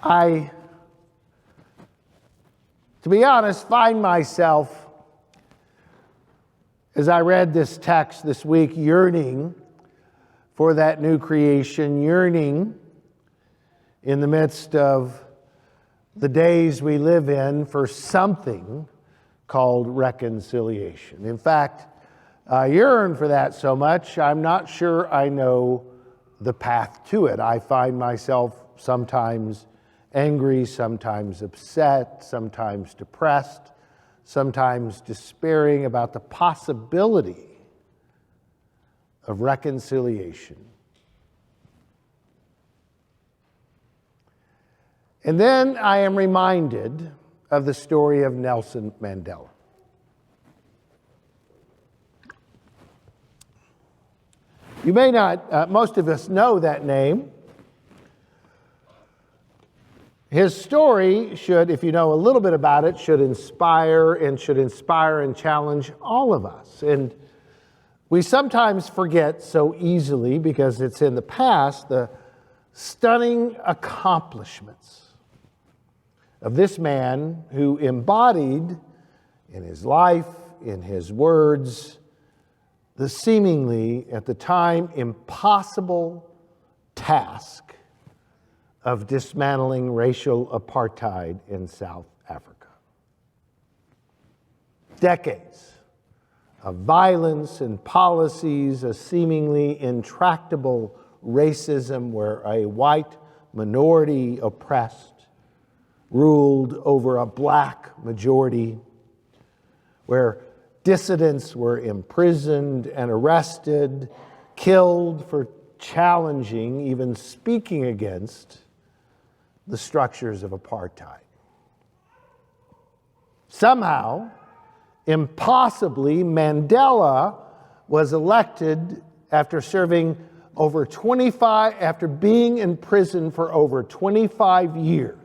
I, to be honest, find myself, as I read this text this week, yearning for that new creation, yearning in the midst of the days we live in for something called reconciliation. In fact, I yearn for that so much, I'm not sure I know the path to it. I find myself sometimes angry, sometimes upset, sometimes depressed, sometimes despairing about the possibility of reconciliation. And then I am reminded of the story of Nelson Mandela. You may not, most of us know that name. His story should, if you know a little bit about it, should inspire and challenge all of us. And we sometimes forget so easily, because it's in the past, the stunning accomplishments of this man who embodied in his life, in his words, the seemingly, at the time, impossible task of dismantling racial apartheid in South Africa. Decades of violence and policies, a seemingly intractable racism where a white minority oppressed ruled over a black majority, where dissidents were imprisoned and arrested, killed for challenging, even speaking against the structures of apartheid. Somehow, impossibly, Mandela was elected after being in prison for over 25 years.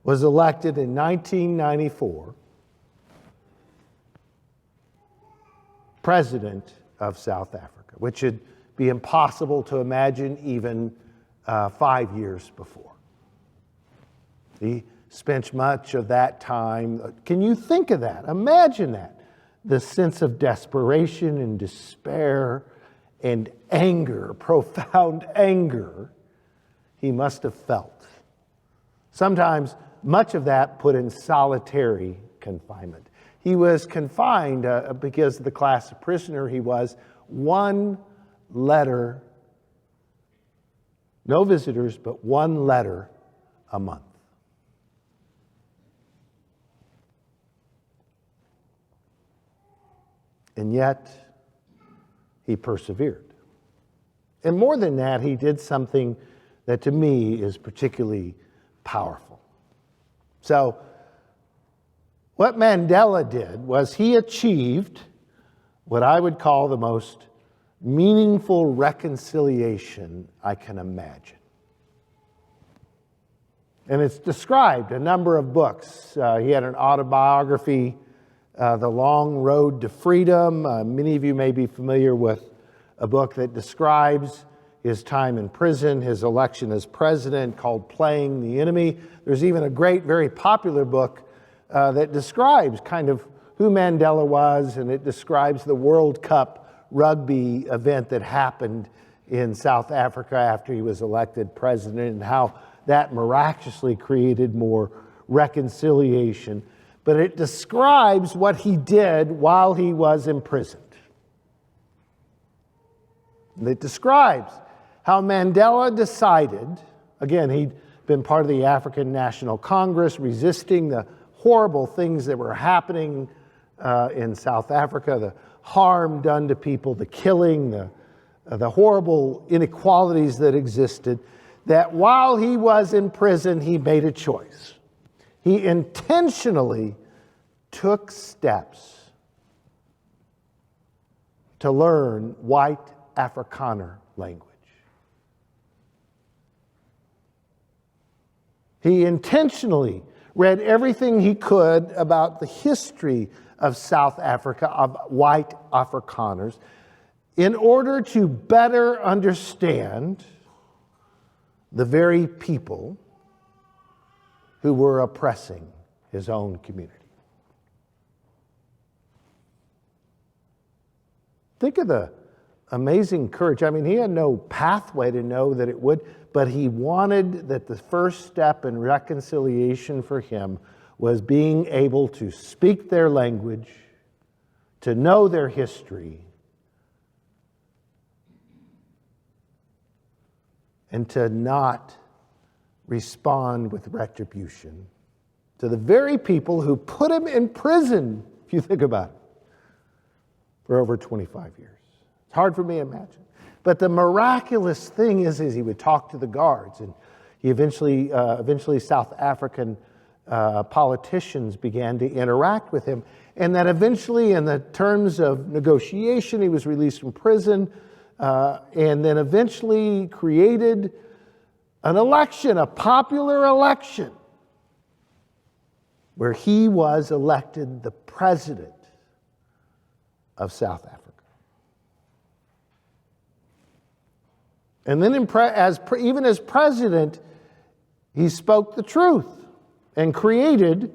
Was elected in 1994 president of South Africa, which would be impossible to imagine even 5 years before. He spent much of that time. Can you think of that? Imagine that. The sense of desperation and despair and anger, profound anger, he must have felt. Sometimes much of that put in solitary confinement. He was confined because of the class of prisoner he was, one letter, no visitors, but one letter a month. And yet, he persevered. And more than that, he did something that to me is particularly powerful. So, what Mandela did was he achieved what I would call the most meaningful reconciliation I can imagine. And it's described in a number of books. He had an autobiography, The Long Road to Freedom. Many of you may be familiar with a book that describes his time in prison, his election as president, called Playing the Enemy. There's even a great, very popular book that describes kind of who Mandela was, and it describes the World Cup rugby event that happened in South Africa after he was elected president, and how that miraculously created more reconciliation. But it describes what he did while he was imprisoned. And it describes how Mandela decided, again, he'd been part of the African National Congress, resisting the horrible things that were happening in South Africa, the harm done to people, the killing, the horrible inequalities that existed, that while he was in prison, he made a choice. He intentionally took steps to learn white Afrikaner language. He intentionally read everything he could about the history of South Africa, of white Afrikaners, in order to better understand the very people who were oppressing his own community. Think of the amazing courage. I mean, he had no pathway to know that it would, but he wanted that the first step in reconciliation for him was being able to speak their language, to know their history, and to not respond with retribution to the very people who put him in prison, if you think about it, for over 25 years. It's hard for me to imagine. But the miraculous thing is he would talk to the guards, and he eventually South African politicians began to interact with him, and that eventually, in the terms of negotiation, he was released from prison, and then eventually created an election, a popular election, where he was elected the president of South Africa. And then even as president, he spoke the truth and created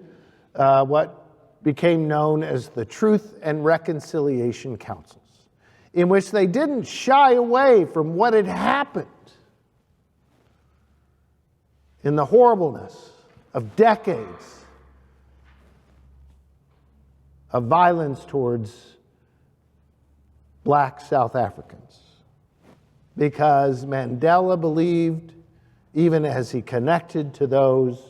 what became known as the Truth and Reconciliation Councils, in which they didn't shy away from what had happened in the horribleness of decades of violence towards black South Africans. Because Mandela believed, even as he connected to those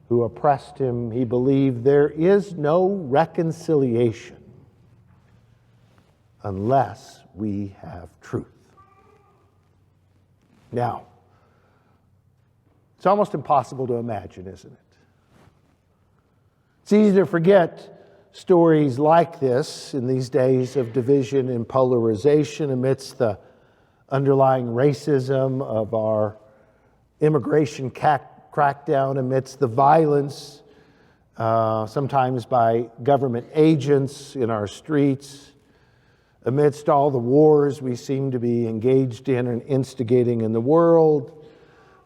who oppressed him, he believed there is no reconciliation unless we have truth. Now, it's almost impossible to imagine, isn't it? It's easy to forget stories like this in these days of division and polarization amidst the underlying racism of our immigration crackdown, amidst the violence, sometimes by government agents in our streets, amidst all the wars we seem to be engaged in and instigating in the world.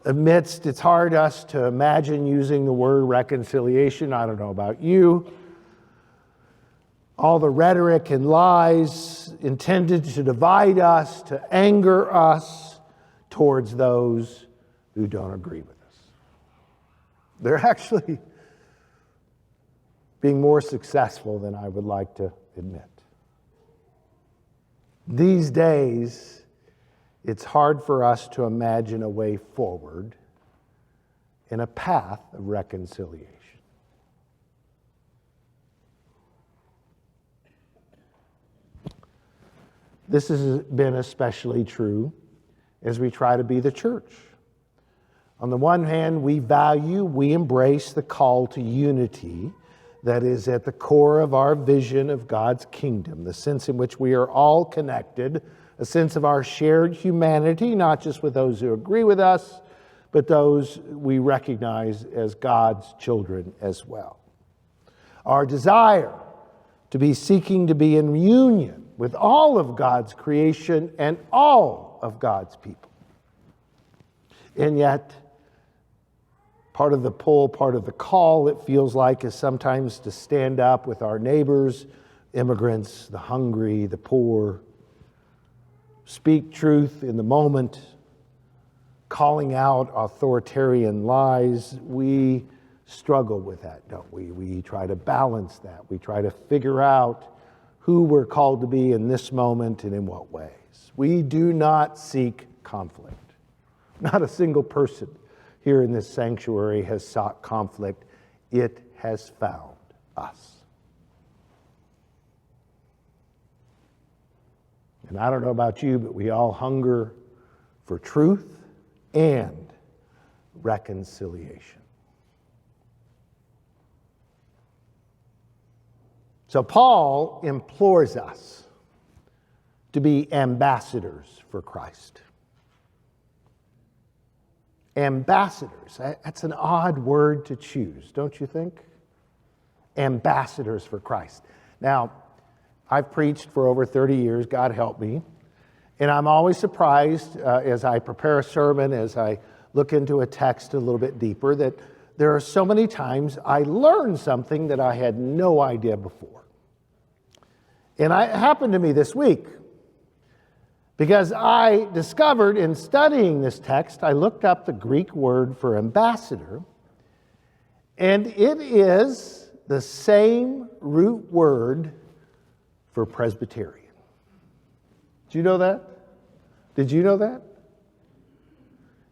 It's hard us to imagine using the word reconciliation. I don't know about you. All the rhetoric and lies intended to divide us, to anger us towards those who don't agree with us. They're actually being more successful than I would like to admit. These days, it's hard for us to imagine a way forward in a path of reconciliation. This has been especially true as we try to be the church. On the one hand, we embrace the call to unity that is at the core of our vision of God's kingdom, the sense in which we are all connected, a sense of our shared humanity, not just with those who agree with us, but those we recognize as God's children as well. Our desire to be seeking to be in union with all of God's creation and all of God's people. And yet, part of the pull, part of the call, it feels like, is sometimes to stand up with our neighbors, immigrants, the hungry, the poor, speak truth in the moment, calling out authoritarian lies. We struggle with that, don't we? We try to balance that. We try to figure out who we're called to be in this moment and in what ways. We do not seek conflict. Not a single person here in this sanctuary has sought conflict. It has found us. And I don't know about you, but we all hunger for truth and reconciliation. So Paul implores us to be ambassadors for Christ. Ambassadors, that's an odd word to choose, don't you think? Ambassadors for Christ. Now, I've preached for over 30 years, God help me, And I'm always surprised as I prepare a sermon, as I look into a text a little bit deeper, that there are so many times I learn something that I had no idea before. And it happened to me this week because I discovered in studying this text, I looked up the Greek word for ambassador, and it is the same root word for Presbyterian. Did you know that? Did you know that?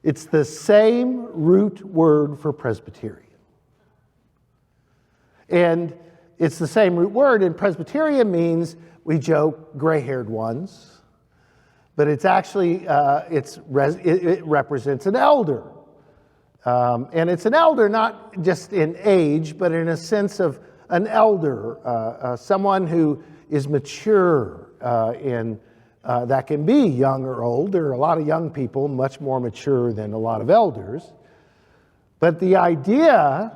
It's the same root word for Presbyterian. And it's the same root word, and Presbyterian means, we joke, gray-haired ones. But it's actually, it represents an elder. And it's an elder not just in age, but in a sense of an elder, someone who is mature, and that can be young or old. There are a lot of young people much more mature than a lot of elders. But the idea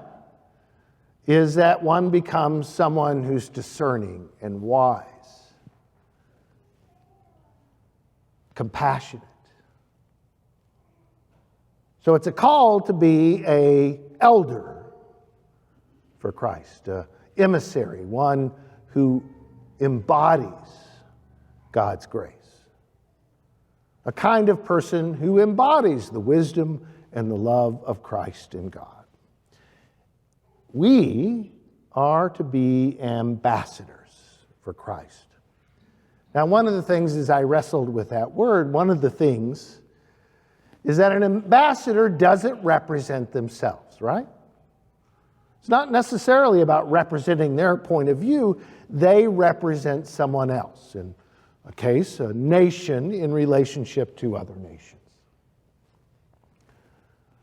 is that one becomes someone who's discerning and wise, compassionate. So it's a call to be an elder for Christ, an emissary, one who embodies God's grace, a kind of person who embodies the wisdom and the love of Christ and God. We are to be ambassadors for Christ. Now, one of the things as I wrestled with that word, one of the things is that an ambassador doesn't represent themselves, right? It's not necessarily about representing their point of view. They represent someone else. In a case, a nation in relationship to other nations.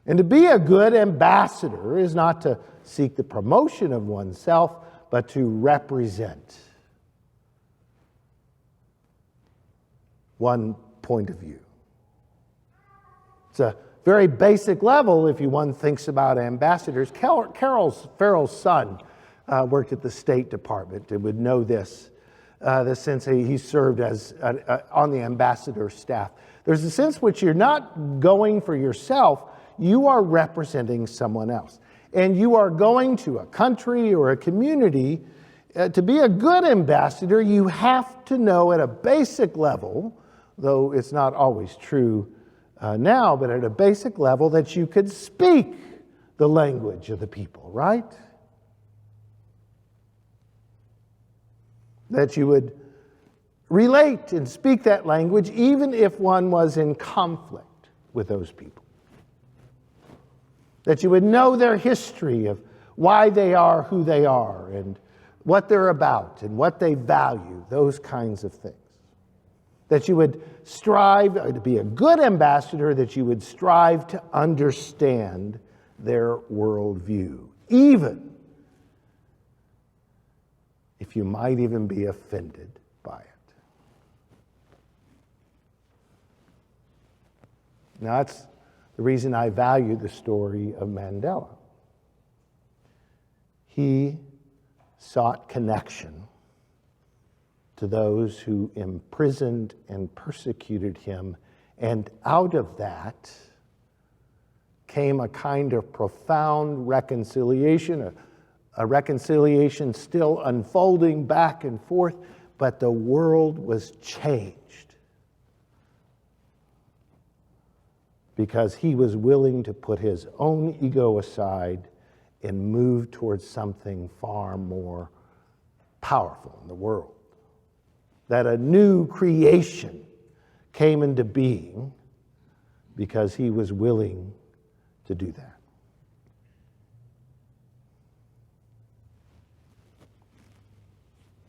And to be a good ambassador is not to seek the promotion of oneself, but to represent one point of view. It's a very basic level if one thinks about ambassadors. Farrell's son worked at the State Department and would know this, since he served as on the ambassador staff. There's a sense which you're not going for yourself, you are representing someone else. And you are going to a country or a community. To be a good ambassador, you have to know at a basic level, though it's not always true now, but at a basic level, that you could speak the language of the people, right? That you would relate and speak that language even if one was in conflict with those people. That you would know their history of why they are who they are and what they're about and what they value, those kinds of things. That you would strive to be a good ambassador, that you would strive to understand their worldview, even if you might even be offended by it. Now, that's the reason I value the story of Mandela. He sought connection to those who imprisoned and persecuted him, and out of that came a kind of profound reconciliation, a reconciliation still unfolding back and forth, but the world was changed because he was willing to put his own ego aside and move towards something far more powerful in the world. That a new creation came into being because he was willing to do that.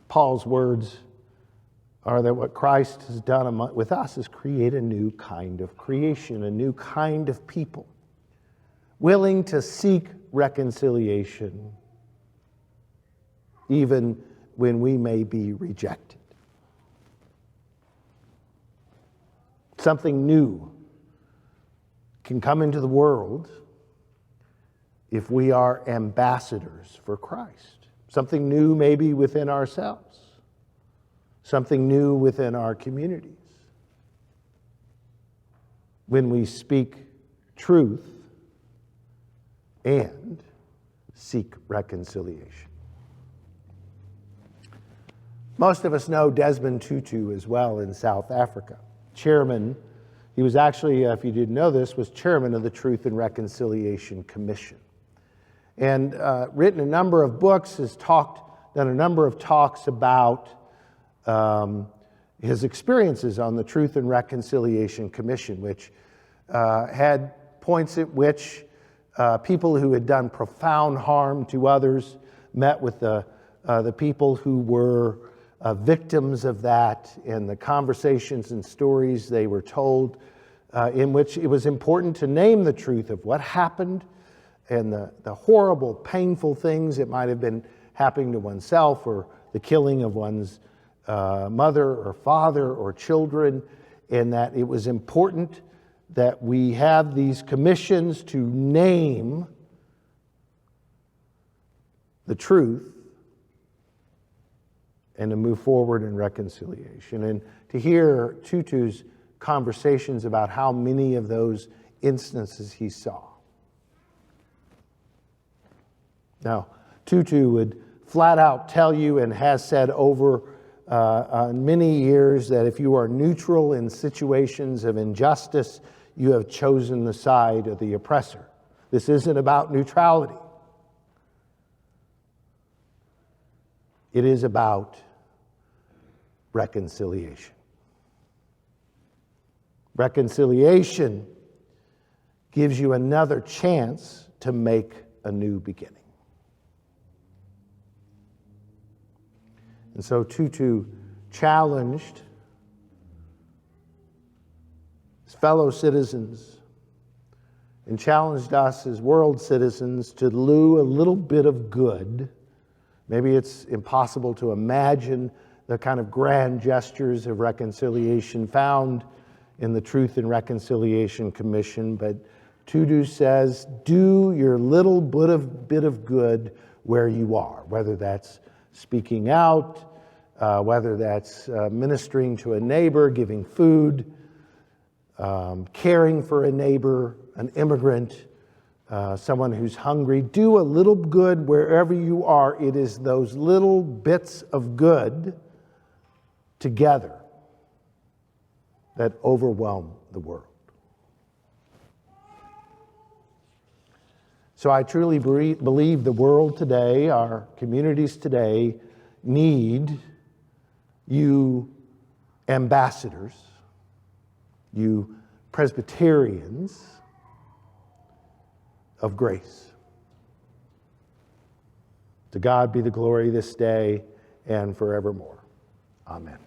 Paul's words are that what Christ has done with us is create a new kind of creation, a new kind of people, willing to seek reconciliation even when we may be rejected. Something new can come into the world if we are ambassadors for Christ. Something new maybe within ourselves. Something new within our communities. when we speak truth and seek reconciliation. Most of us know Desmond Tutu as well in South Africa. Chairman, he was actually, if you didn't know this, was chairman of the Truth and Reconciliation Commission. And written a number of books, done a number of talks about his experiences on the Truth and Reconciliation Commission, which had points at which people who had done profound harm to others met with the people who were victims of that, and the conversations and stories they were told, in which it was important to name the truth of what happened and the horrible, painful things that might have been happening to oneself, or the killing of one's mother or father or children, and that it was important that we have these commissions to name the truth and to move forward in reconciliation. And to hear Tutu's conversations about how many of those instances he saw. Now, Tutu would flat out tell you, and has said over many years, that if you are neutral in situations of injustice, you have chosen the side of the oppressor. This isn't about neutrality. It is about reconciliation. Reconciliation gives you another chance to make a new beginning. And so Tutu challenged his fellow citizens and challenged us as world citizens to do a little bit of good. Maybe it's impossible to imagine the kind of grand gestures of reconciliation found in the Truth and Reconciliation Commission, but Tutu says, do your little bit of good where you are, whether that's speaking out, whether that's ministering to a neighbor, giving food, caring for a neighbor, an immigrant, someone who's hungry. Do a little good wherever you are. It is those little bits of good together that overwhelm the world. So I truly believe the world today, our communities today, need you ambassadors, you Presbyterians of grace. To God be the glory this day and forevermore. Amen.